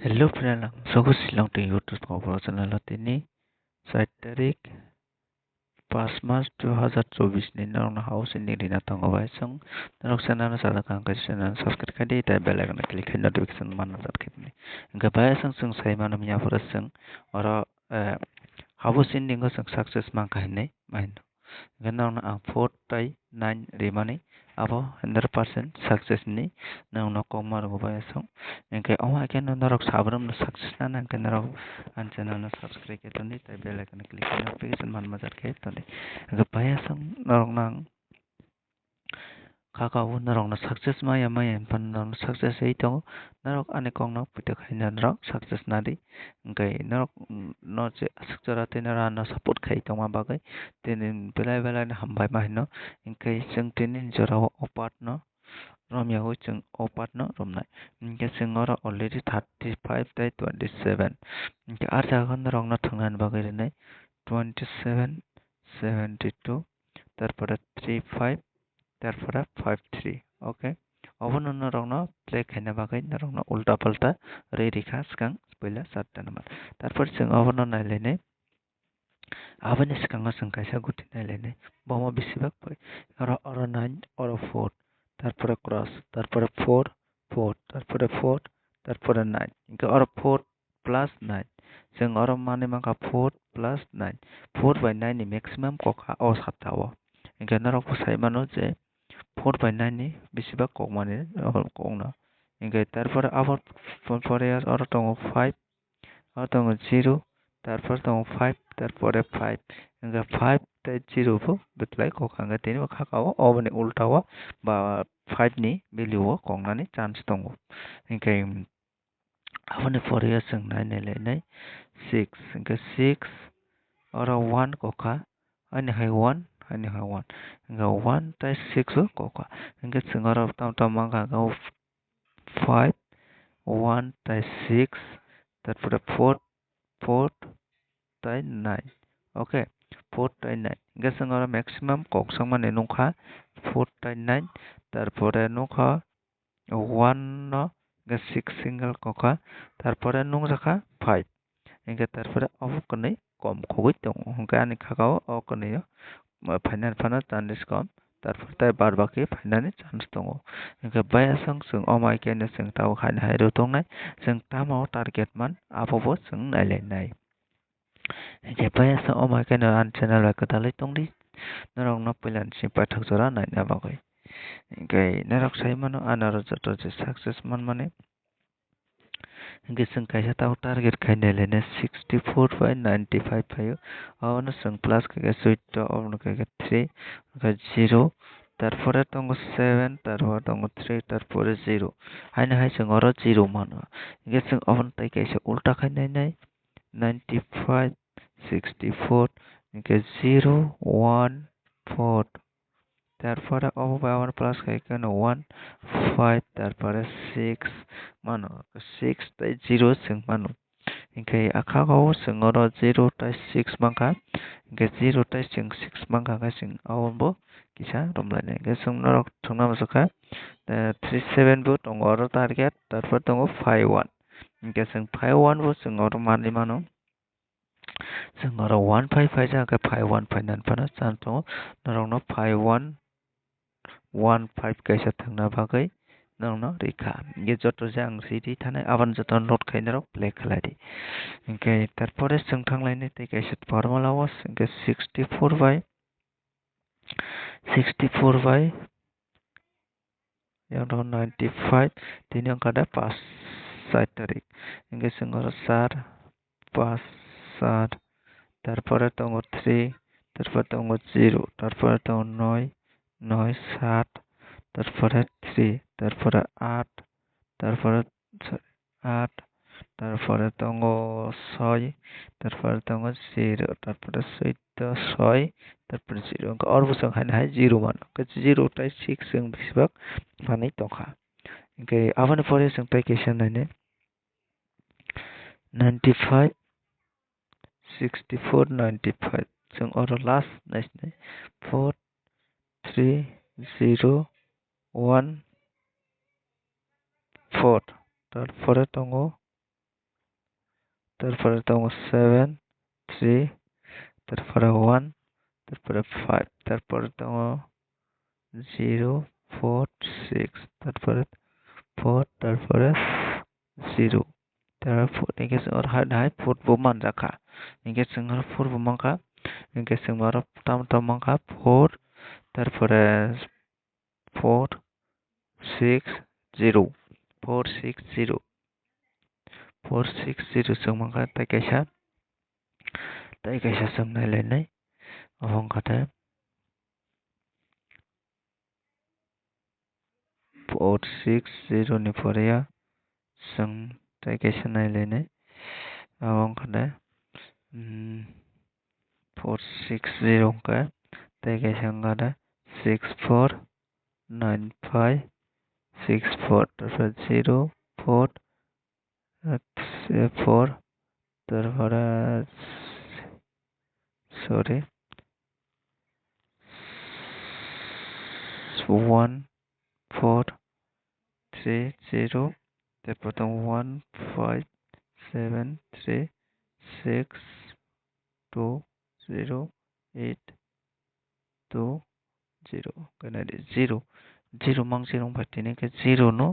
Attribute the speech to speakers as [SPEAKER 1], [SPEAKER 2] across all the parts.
[SPEAKER 1] Hello friend, so silang tu YouTube ngobrol channel ini 7 tarik 5 Maret 2024 ni narong na house ini rina tongo bai song narok channel sa kang ka channel subscribe ka di ta bell icon na click na notification man na kit ni ga bai song song sai man mi ya pura song ora house ini ngo song success man ka ni main ganang na ang 4 tai 9 remani abo 100% success ni nang no komar go bai song engke oma ke no narok sabram no success na nang ke narok an channel no subscribe ke to ni tai bell icon na click na notification man ma jar ke to ni ga bai song narok nang kakao narok na success maya pan narok success ei to narok ane kong no pita khai narok success na di ngai narok no che asukjara te nara na support khai to ma bagai tenin belai na hambai ma no ngai jeng tenin jora opat no rom ya ho jeng opat no rom nai ngai jeng ora already 35 tai 27 ngai ar jaga narok no thangnan bagai re nai 27 72 তারপরে 35 তারপরে 53 ওকে অবন রংনো play খাইনা বাগাই রংনো উল্টা পাল্টা রে রেখা সিগাं पहिला 7 number তারপর जों অবন नायलायनाय आबानि सिगाङाव जों कायसा गुति नायलायनाय बमा बेसेबां फै और 9 और 4 তারপরে ক্রস তারপরে 4 4 তারপরে 4 তারপরে 9 ইনকা और 4 प्लस 9 जों और माने माका 4 प्लस 9 4 by 9 नि मैक्सिमाम कखा अ साताव इनका नरक साइमानो जे 4 by 9 ni bisiba kok mane kok na ingkai tarpore abar pore aro tongo 5 aro tongo 0 tarpor tongo 5 tarpore 5 ingka 5 tai 0 bo betlai kok hangga tini khakao oboni ultawa ba 5 ni value o kok nani chance tongo ingkai aboni pore जों नायनायलायनाय 6 ingka 6 aro 1 kokha ani hai 1 ani hai 1 ingka 1 tai 6 kokha ingka singara tam mangka 5 1 tai 6 তারপরে 4 4 tai 9 okay 4 tai 9 ingka singara maximum kok sangmane nungkha 4 tai 9 তারপরে nungkha 1 no ingka 6 single kokha তারপরে nungjaka 5 ingka তারপরে অবকনে কম খবই দङ ingka ani khakao অকনে final फाना chance कम তারপর তাই বার বাকি finally chance दङ ingka baya sang जों अमाय केनो जों ताव खायनो हायरो दंनाय जों तामाव टारगेट मान आबोबो जों नायलायनाय ingka baya sang अमाय केनो आन channel ba kadalai tongdi narok no pilan si pathak jora naina bagoi ingka narok sai mano anaro joto je success man mane ingka जों kaisa taw target खायनाय lene 64 by 95 phayo abono जों plus kake 14 abono kake 3 0 তারপরে tongo 7 তারপরে tongo 3 তারপরে 0 haina hai जों oro 0 mano ingka जों abon tai kaisa ulta खायनाय नाय 95 64 ingka 0 1 4 তারপরে অববাই আমার প্লাস খাইকানো 1 5 তারপরে 6 মানো 6 তাই 0 जों मानो ingkai akhago जों oro 0 tai 6 mangka ingka 0 tai जों 6 mangka ka जों awonbo kisa romlainai ingka जों norok thongna masukha 37 bo tongo oro target tarpor tongo 51 ingka जों 51 bo जों oro mani mano जों oro 15 phaisa ka 51 phainan phano chan tongo norok no 51 15 kaisa thangna bagoi nongno rika ge joto jang city thanai aban joto note khainarok play khlai ingke tarpore जों thanglai tei kaisa formula was ingke 64 by yang 95 tini angka ada pas 7 tarik ingke जों oro 4 5 7 তারপরে tongo 3 তারপরে tongo 0 তারপরে tongo 9 9 7 তারপরে 3 তারপরে 8 তারপরে 8 তারপরে tongo 6 তারপরে tongo 0 তারপরে 14 6 তারপরে 0 angka or busang haina hai 0 mano ke 0 tai 6 जों बेसेबां manai tongkha ingke aboni pore जों tai kaisa naine 95 64 95 जों oro last naisnai 4 3 0 1 4 তারপরে tongo তারপরে তোমার 7 3 তারপরে 1 তারপরে 5 তারপরে তোমার 0 4 6 তারপরে 4 তারপরে 0 তারপর 이게 하나의 포르보만자카 이게 증거로 포르보만가 이게 증거로 tamtam만가 4 তারপরে 4 6 0 4 6 0 4 6 0 증만가 ताइकाइसा जोंनायलाय नै अहंखाते 4 6 0 नि फरिया जों ताइकाइसा नायलाय नै अहंखाते 4 6 0 का ताइकाइसा ngada 6 4 9 5 6 4 তারপরে 0 4 4 তারপরে sorry 1 4 3 0 তারপর তো 1 5 7 3 6 2 0 8 2 0 kena di 0 0 mang 0 patini ke 0 no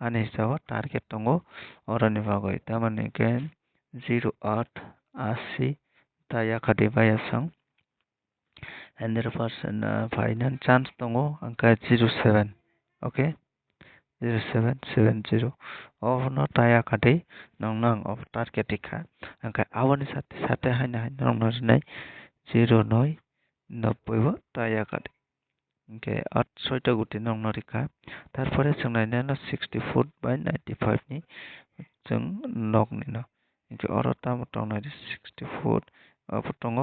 [SPEAKER 1] ane sawa target tongo orani bagoi tamani ke 0 8 80 taya khadi baya sang 100% finance chance tongo angka 07 okay 0770 of no taya khadi nong nang of target ikha angka awani sate sate haina haina nong nai 0 noi 90 bo taya khadi okay 8 6टा गुटी नंग नरिका तारपरे जों नायनाया 64 by 95 नि जों नग नि न okay अरता मत नाय 64 पतंग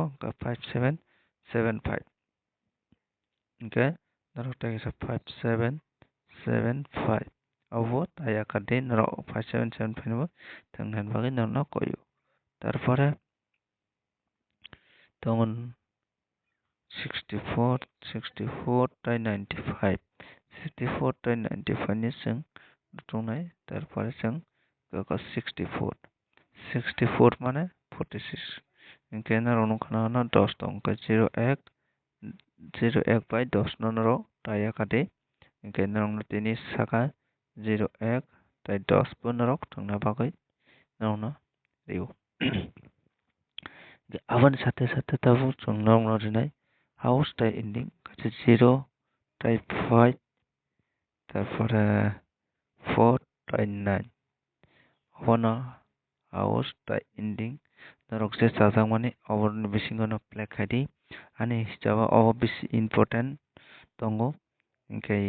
[SPEAKER 1] 5775 ओके नरता के 5775 अबो ताया कादे नर 5775 नो थांनान बागे नरना कयो तारपरे तंगन 64 64 by 95 64 by 95 ni जों दंनाय तारपरे जों 64 64 माने 46 इनके ना रोनो खाना ना 10 दं का 01 by 10 नरो ताया कादे इनके ना रोनो तिनी साका 01 by 10 बो नरो थांना बागै नरो रिउ आवन साथे साथे तबु जों नरो रिनाय house type ending কাছে 0 type 5 তারপরে 4 type 9 হনা house type ending narok se sajang mani obor ni bisingono play khadi ani histaba obo bisi important tongo ingkai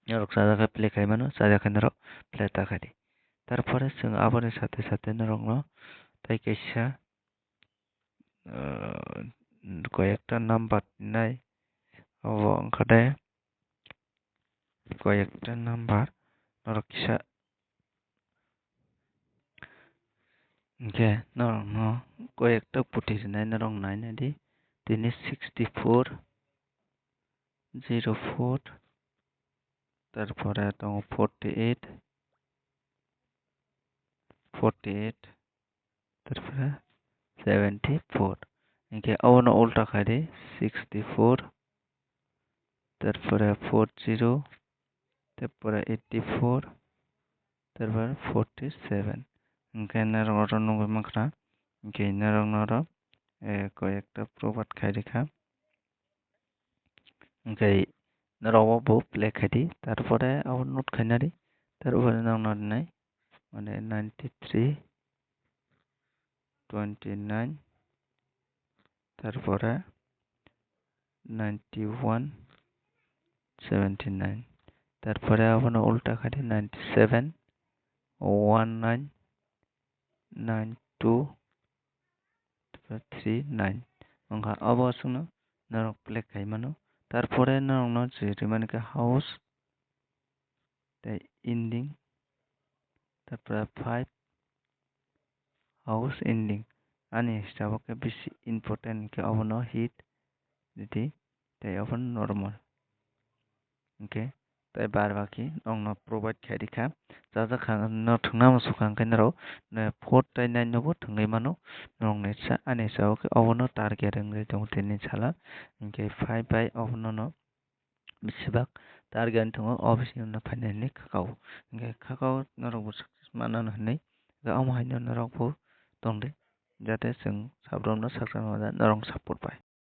[SPEAKER 1] narok sajaga play khai mano sajaga narok play ta khadi তারপরে जों আবারের সাথে সাথে narok no tai kaisa কয়েকটা number নাই ওখানে কয়েকটা number নরকিসা গে নরং কয়েকটা পুটির নাই নরং নাই নাদি তিনি 64 04 তারপরে তো 48 48 তারপরে 74 ইনকে অবন উল্টা খাইদে 64 তারপরে 40 তারপরে 84 তারপরে 47 ইনকে নারং নঙ্গ মাখরা ইনকে নারং নর কয়েকটা প্রবাদ খাই রেখা ইনকে নারব বো প্লে খাইদি তারপরে আবার নোট খাইনারি তারপরে নাং নাই মানে 93 29 তারপরে 91 79 তারপরে আবার উল্টা খাইদি 97 19 92 39 angka abo sungno narok plek kai mano তারপরে narok no যে মানে কে হাউস তাই ending তারপরে 5 house ending ani hisabake bisi important ke abo no hit didi তাই abo normal okay tai bar baki ong no provide khai rikha jaja khang no thungna mo sukhang kai naro ne 4 tai 9 no bo thunglai mano nong ne sa ane sa okay obono target wngwi tong tini sala hingke 5 bai obono no besibak target tongo obisi no finally kakao hingke kakao norok bo success manano hinui omo haino norok bo tongdi jate chwng sabram no saksa norong support pai.